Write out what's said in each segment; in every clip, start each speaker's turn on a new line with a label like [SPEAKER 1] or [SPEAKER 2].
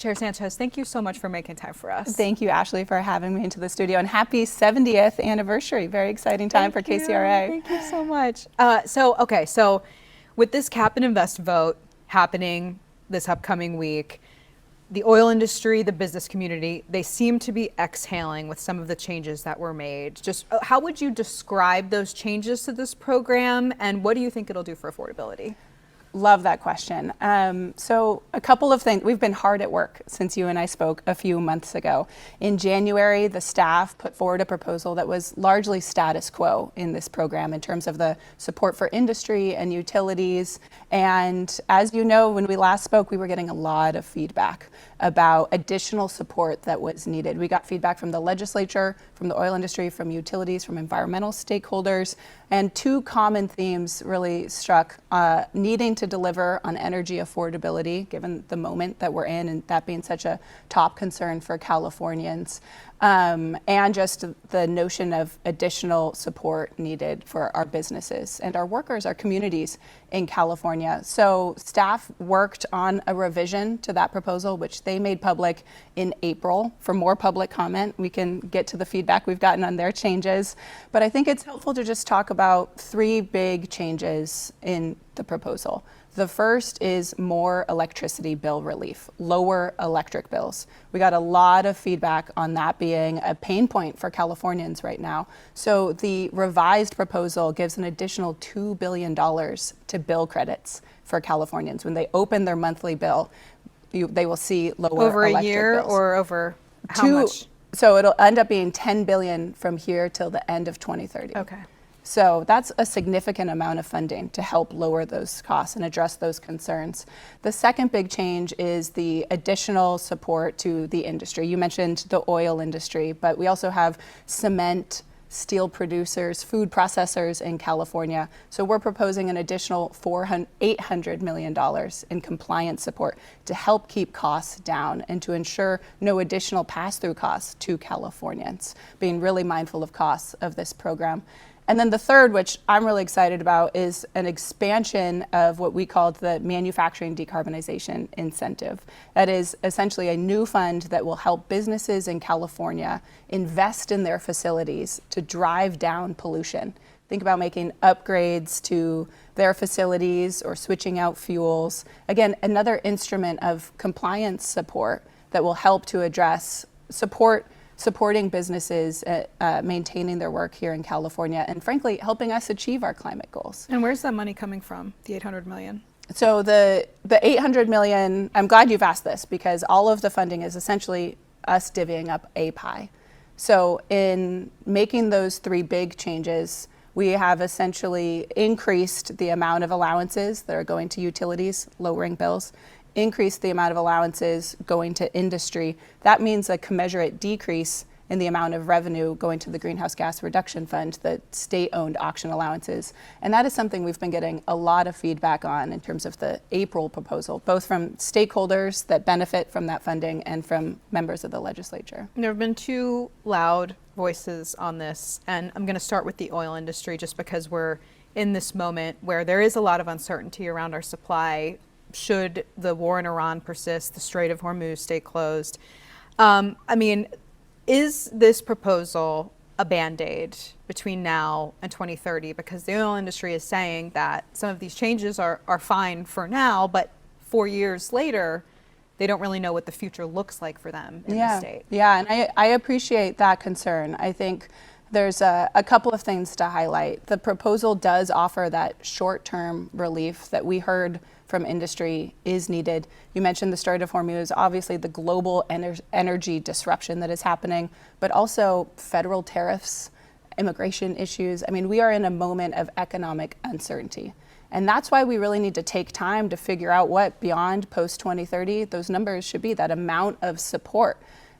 [SPEAKER 1] Chair Sanchez, thank you so much for making time for us.
[SPEAKER 2] Thank you, Ashley, for having me into the studio, and happy 70th anniversary. Very exciting time for KCRA.
[SPEAKER 1] Thank you so much. So with this cap and invest vote happening this upcoming week, the oil industry, the business community, they seem to be exhaling with some of the changes that were made. Just how would you describe those changes to this program, and what do you think it'll do for affordability?
[SPEAKER 2] Love that question. So a couple of things. We've been hard at work since you and I spoke a few months ago. In January, the staff put forward a proposal that was largely status quo in this program in terms of the support for industry and utilities. And as you know, when we last spoke, we were getting a lot of feedback about additional support that was needed. We got feedback from the legislature, from the oil industry, from utilities, from environmental stakeholders, and two common themes really struck: needing to deliver on energy affordability, given the moment that we're in, and that being such a top concern for Californians, and just the notion of additional support needed for our businesses and our workers, our communities in California. So staff worked on a revision to that proposal, which they made public in April. For more public comment, we can get to the feedback we've gotten on their changes. But I think it's helpful to just talk about three big changes in the proposal. The first is more electricity bill relief, lower electric bills. We got a lot of feedback on that being a pain point for Californians right now. So the revised proposal gives an additional $2 billion to bill credits for Californians. When they open their monthly bill, they will see lower
[SPEAKER 1] over
[SPEAKER 2] electric
[SPEAKER 1] a year
[SPEAKER 2] bills.
[SPEAKER 1] Or over how much?
[SPEAKER 2] So it'll end up being $10 billion from here till the end of 2030.
[SPEAKER 1] Okay.
[SPEAKER 2] So that's a significant amount of funding to help lower those costs and address those concerns. The second big change is the additional support to the industry. You mentioned the oil industry, but we also have cement, steel producers, food processors in California. So we're proposing an additional $800 million in compliance support to help keep costs down and to ensure no additional pass-through costs to Californians, being really mindful of costs of this program. And then the third, which I'm really excited about, is an expansion of what we called the Manufacturing Decarbonization Incentive. That is essentially a new fund that will help businesses in California invest in their facilities to drive down pollution. Think about making upgrades to their facilities or switching out fuels. Again, another instrument of compliance support that will help to address supporting businesses, maintaining their work here in California, and frankly, helping us achieve our climate goals.
[SPEAKER 1] And where's that money coming from, the $800 million?
[SPEAKER 2] So the $800 million, I'm glad you've asked this, because all of the funding is essentially us divvying up a pie. So in making those three big changes, we have essentially increased the amount of allowances that are going to utilities, lowering bills, increase the amount of allowances going to industry. That means a commensurate decrease in the amount of revenue going to the Greenhouse Gas Reduction Fund, the state-owned auction allowances. And that is something we've been getting a lot of feedback on in terms of the April proposal, both from stakeholders that benefit from that funding and from members of the legislature.
[SPEAKER 1] There have been two loud voices on this, and I'm going to start with the oil industry just because we're in this moment where there is a lot of uncertainty around our supply. Should the war in Iran persist, the Strait of Hormuz stay closed? Is this proposal a Band-Aid between now and 2030? Because the oil industry is saying that some of these changes are fine for now, but 4 years later, they don't really know what the future looks like for them in the state.
[SPEAKER 2] Yeah, and I appreciate that concern. I think there's a couple of things to highlight. The proposal does offer that short-term relief that we heard from industry is needed. You mentioned the Strait of Hormuz, obviously the global energy disruption that is happening, but also federal tariffs, immigration issues. We are in a moment of economic uncertainty. And that's why we really need to take time to figure out what beyond post-2030 those numbers should be, that amount of support.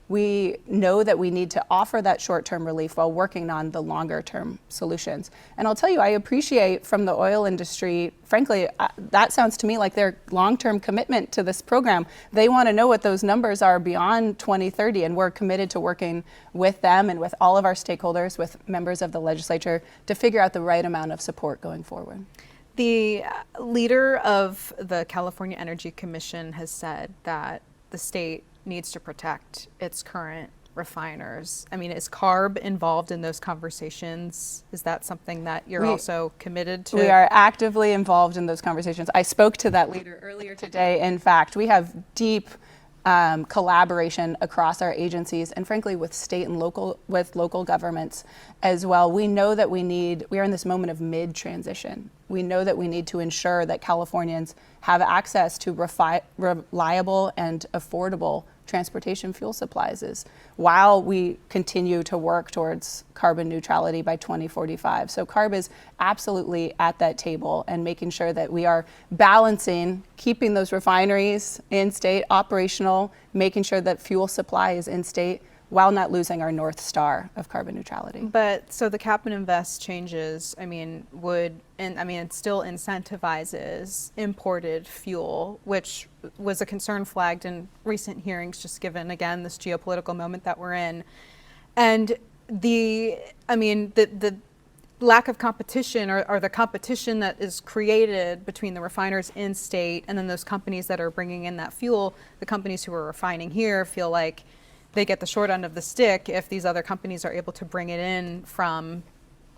[SPEAKER 2] We know that we need to offer that short-term relief while working on the longer-term solutions. And I'll tell you, I appreciate from the oil industry, frankly, that sounds to me like their long-term commitment to this program. They want to know what those numbers are beyond 2030, and we're committed to working with them and with all of our stakeholders, with members of the legislature, to figure out the right amount of support going forward.
[SPEAKER 1] The leader of the California Energy Commission has said that the state needs to protect its current refiners. I mean, is CARB involved in those conversations? Is that something that you're also committed to?
[SPEAKER 2] We are actively involved in those conversations. I spoke to that leader earlier today. In fact, we have deep collaboration across our agencies and frankly with state and local governments as well. We know that we are in this moment of mid-transition. We know that we need to ensure that Californians have access to reliable and affordable transportation fuel supplies while we continue to work towards carbon neutrality by 2045. So CARB is absolutely at that table and making sure that we are balancing, keeping those refineries in state operational, making sure that fuel supply is in state while not losing our North Star of carbon neutrality.
[SPEAKER 1] But so the cap and invest changes, it still incentivizes imported fuel, which was a concern flagged in recent hearings, just given, again, this geopolitical moment that we're in. And the lack of competition or the competition that is created between the refiners in state and then those companies that are bringing in that fuel, the companies who are refining here feel like they get the short end of the stick if these other companies are able to bring it in from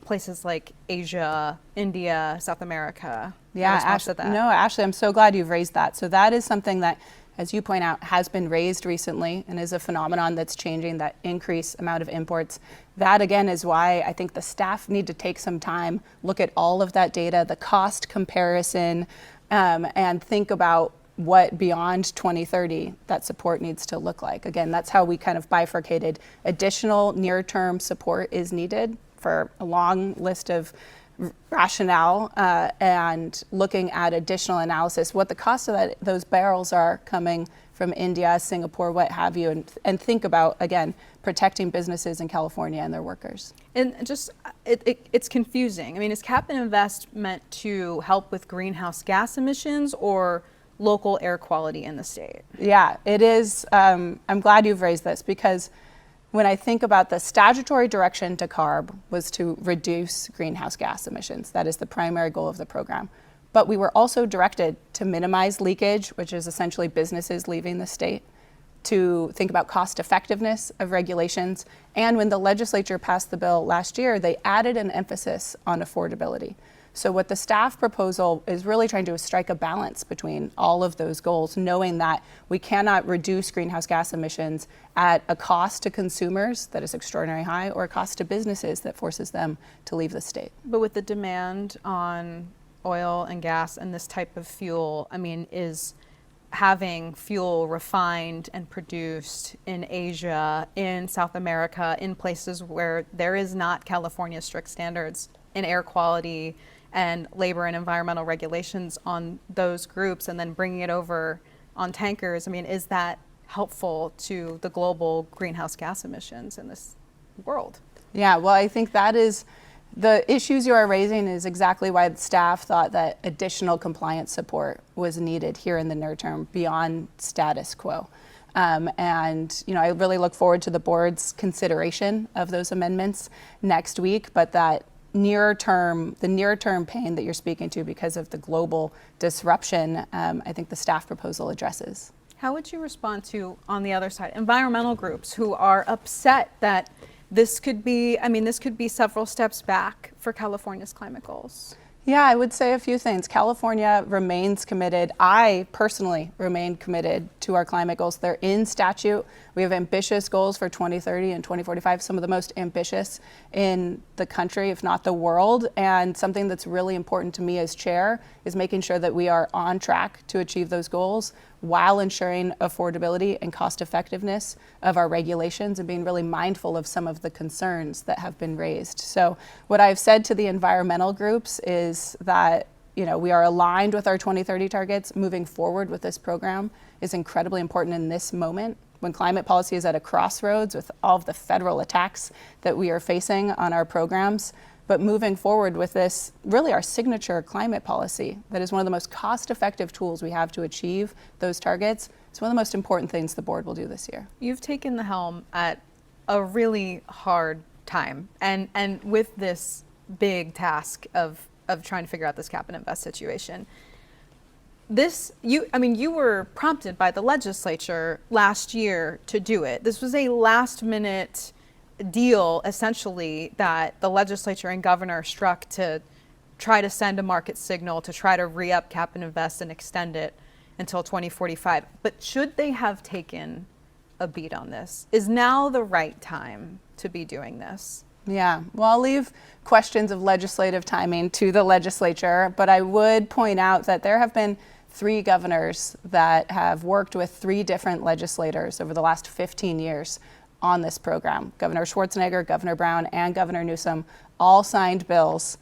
[SPEAKER 1] places like Asia, India, South America.
[SPEAKER 2] Yeah, Ashley, I'm so glad you've raised that. So that is something that, as you point out, has been raised recently and is a phenomenon that's changing, that increased amount of imports. That, again, is why I think the staff need to take some time, look at all of that data, the cost comparison, and think about what beyond 2030 that support needs to look like. Again, that's how we kind of bifurcated. Additional near-term support is needed for a long list of rationale and looking at additional analysis, what the cost of those barrels are coming from India, Singapore, what have you, and think about, again, protecting businesses in California and their workers.
[SPEAKER 1] And just, it's confusing. I mean, is cap and invest meant to help with greenhouse gas emissions or local air quality in the state?
[SPEAKER 2] Yeah, it is. I'm glad you've raised this because when I think about the statutory direction to CARB was to reduce greenhouse gas emissions. That is the primary goal of the program. But we were also directed to minimize leakage, which is essentially businesses leaving the state, to think about cost effectiveness of regulations. And when the legislature passed the bill last year, they added an emphasis on affordability. So what the staff proposal is really trying to do is strike a balance between all of those goals, knowing that we cannot reduce greenhouse gas emissions at a cost to consumers that is extraordinarily high or a cost to businesses that forces them to leave the state.
[SPEAKER 1] But with the demand on oil and gas and this type of fuel, is having fuel refined and produced in Asia, in South America, in places where there is not California strict standards in air quality and labor and environmental regulations on those groups, and then bringing it over on tankers, is that helpful to the global greenhouse gas emissions in this world?
[SPEAKER 2] Yeah, well, I think that is the issues you are raising is exactly why the staff thought that additional compliance support was needed here in the near term beyond status quo. I really look forward to the board's consideration of those amendments next week, but that the near-term pain that you're speaking to because of the global disruption, I think the staff proposal addresses.
[SPEAKER 1] How would you respond to, on the other side, environmental groups who are upset that this could be several steps back for California's climate goals?
[SPEAKER 2] Yeah, I would say a few things. California remains committed. I personally remain committed to our climate goals. They're in statute. We have ambitious goals for 2030 and 2045, some of the most ambitious in the country, if not the world. And something that's really important to me as chair is making sure that we are on track to achieve those goals while ensuring affordability and cost effectiveness of our regulations and being really mindful of some of the concerns that have been raised. So what I've said to the environmental groups is that we are aligned with our 2030 targets. Moving forward with this program is incredibly important in this moment when climate policy is at a crossroads with all of the federal attacks that we are facing on our programs. But moving forward with this, really our signature climate policy, that is one of the most cost-effective tools we have to achieve those targets. It's one of the most important things the board will do this year.
[SPEAKER 1] You've taken the helm at a really hard time, and with this big task of trying to figure out this cap and invest situation. you were prompted by the legislature last year to do it. This was a last minute deal, essentially, that the legislature and governor struck to try to send a market signal to try to re-up cap and invest and extend it until 2045. But should they have taken a beat on this? Is now the right time to be doing this?
[SPEAKER 2] Yeah, well, I'll leave questions of legislative timing to the legislature, but I would point out that there have been 3 governors that have worked with 3 different legislators over the last 15 years on this program. Governor Schwarzenegger, Governor Brown, and Governor Newsom all signed bills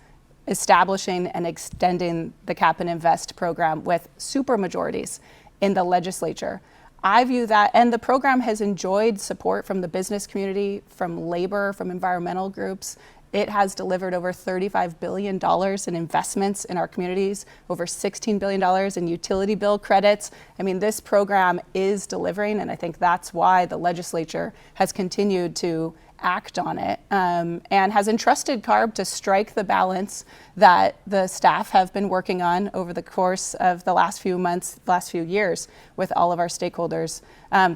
[SPEAKER 2] establishing and extending the cap and invest program with supermajorities in the legislature. I view that, and the program has enjoyed support from the business community, from labor, from environmental groups. It has delivered over $35 billion in investments in our communities, over $16 billion in utility bill credits. I mean, this program is delivering, and I think that's why the legislature has continued to act on it, and has entrusted CARB to strike the balance that the staff have been working on over the course of the last few months, last few years with all of our stakeholders.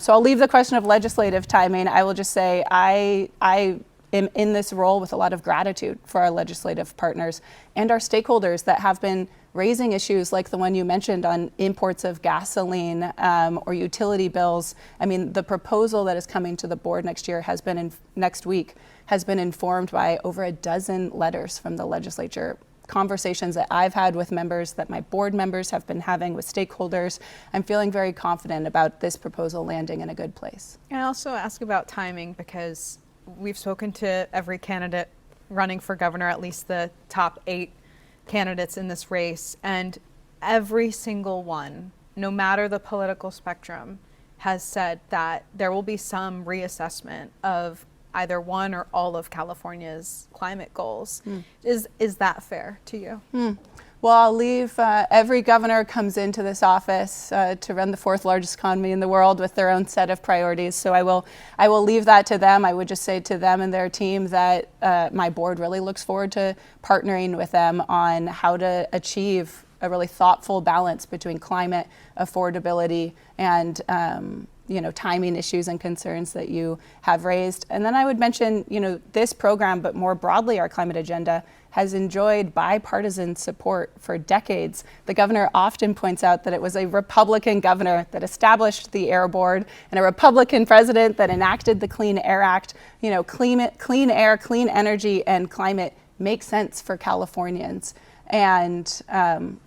[SPEAKER 2] So I'll leave the question of legislative timing. I will just say I am in this role with a lot of gratitude for our legislative partners and our stakeholders that have been raising issues like the one you mentioned on imports of gasoline or utility bills. I mean, the proposal that is coming to the board next week has been informed by over a dozen letters from the legislature, conversations that I've had with members, that my board members have been having with stakeholders. I'm feeling very confident about this proposal landing in a good place.
[SPEAKER 1] And I also ask about timing because we've spoken to every candidate running for governor, at least the top 8 candidates in this race, and every single one, no matter the political spectrum, has said that there will be some reassessment of either one or all of California's climate goals. Is that fair to you?
[SPEAKER 2] Well, I'll leave, every governor comes into this office to run the 4th largest economy in the world with their own set of priorities. So I will leave that to them. I would just say to them and their team that my board really looks forward to partnering with them on how to achieve a really thoughtful balance between climate, affordability, and timing issues and concerns that you have raised. And then I would mention, this program, but more broadly our climate agenda, has enjoyed bipartisan support for decades. The governor often points out that it was a Republican governor that established the Air Board and a Republican president that enacted the Clean Air Act. Clean air, clean energy, and climate make sense for Californians. And,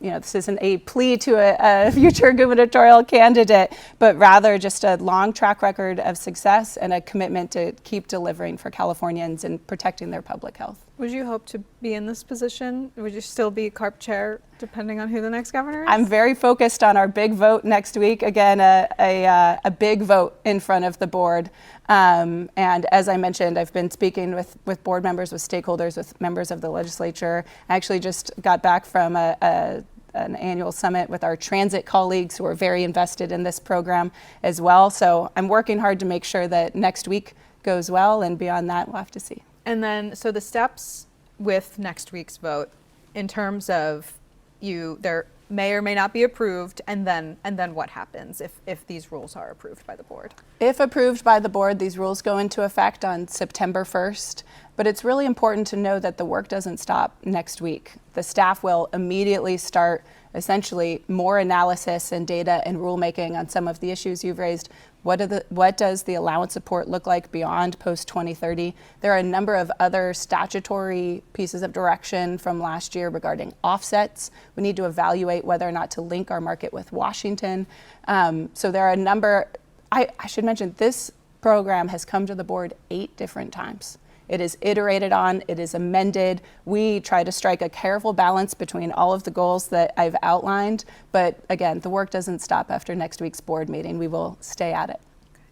[SPEAKER 2] this isn't a plea to a future gubernatorial candidate, but rather just a long track record of success and a commitment to keep delivering for Californians and protecting their public health.
[SPEAKER 1] Would you hope to be in this position? Would you still be CARB chair depending on who the next governor is?
[SPEAKER 2] I'm very focused on our big vote next week. Again, a big vote in front of the board. And as I mentioned, I've been speaking with board members, with stakeholders, with members of the legislature. I actually just got back from an annual summit with our transit colleagues who are very invested in this program as well. So I'm working hard to make sure that next week goes well, and beyond that, we'll have to see.
[SPEAKER 1] And then, so the steps with next week's vote, in terms of there may or may not be approved, and then what happens if these rules are approved by the board?
[SPEAKER 2] If approved by the board, these rules go into effect on September 1st. But it's really important to know that the work doesn't stop next week. The staff will immediately start essentially more analysis and data and rulemaking on some of the issues you've raised. What does the allowance support look like beyond post-2030? There are a number of other statutory pieces of direction from last year regarding offsets. We need to evaluate whether or not to link our market with Washington. So there are a number. I should mention this program has come to the board 8 different times. It is iterated on, it is amended. We try to strike a careful balance between all of the goals that I've outlined. But again, the work doesn't stop after next week's board meeting. We will stay at it.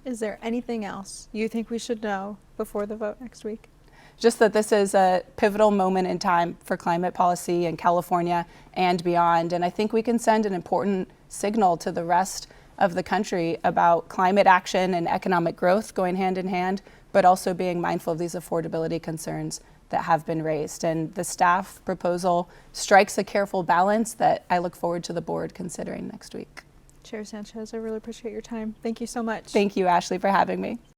[SPEAKER 1] Is there anything else you think we should know before the vote next week?
[SPEAKER 2] Just that this is a pivotal moment in time for climate policy in California and beyond. And I think we can send an important signal to the rest of the country about climate action and economic growth going hand in hand, but also being mindful of these affordability concerns that have been raised. And the staff proposal strikes a careful balance that I look forward to the board considering next week.
[SPEAKER 1] Chair Sanchez, I really appreciate your time. Thank you so much.
[SPEAKER 2] Thank you, Ashley, for having me.